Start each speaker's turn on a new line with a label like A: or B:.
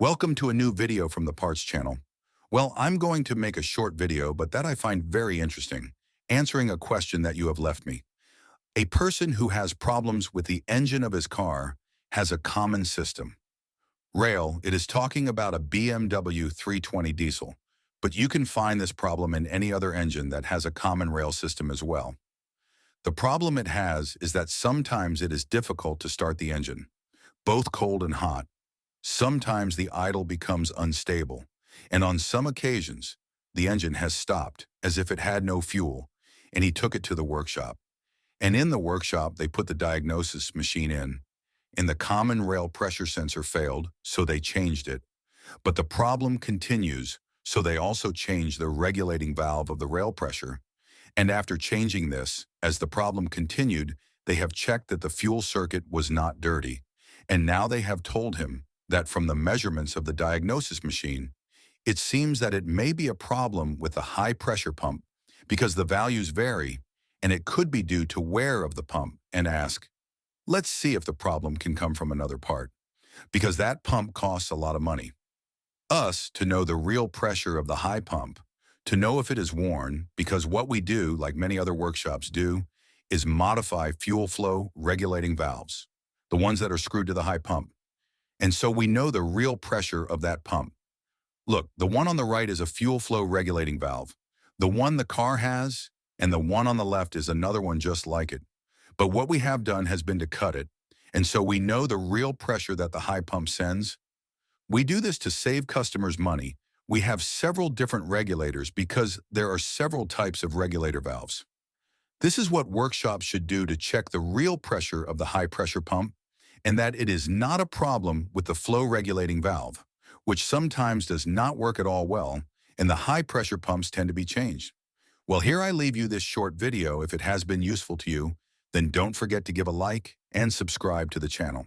A: Welcome to a new video from the Parts channel. Well, I'm going to make a short video, but that I find very interesting, answering a question that you have left me. A person who has problems with the engine of his car has a common system. It is talking about a BMW 320 diesel, but you can find this problem in any other engine that has a common rail system as well. The problem it has is that sometimes it is difficult to start the engine, both cold and hot. Sometimes the idle becomes unstable, and on some occasions, the engine has stopped as if it had no fuel, and he took it to the workshop. And in the workshop, they put the diagnosis machine in, and the common rail pressure sensor failed, so they changed it. But the problem continues, so they also changed the regulating valve of the rail pressure. And after changing this, as the problem continued, they have checked that the fuel circuit was not dirty. And now they have told him that from the measurements of the diagnosis machine, it seems that it may be a problem with the high pressure pump because the values vary, and it could be due to wear of the pump, and ask, let's see if the problem can come from another part, because that pump costs a lot of money. Us to know the real pressure of the high pump, to know if it is worn, because what we do, like many other workshops do, is modify fuel flow regulating valves, the ones that are screwed to the high pump. And so we know the real pressure of that pump. Look, the one on the right is a fuel flow regulating valve. The one the car has, and the one on the left is another one just like it. But what we have done has been to cut it, and so we know the real pressure that the high pump sends. We do this to save customers money. We have several different regulators because there are several types of regulator valves. This is what workshops should do to check the real pressure of the high pressure pump, and that it is not a problem with the flow regulating valve, which sometimes does not work at all well, and the high pressure pumps tend to be changed. Well, here I leave you this short video. If it has been useful to you, then don't forget to give a like and subscribe to the channel.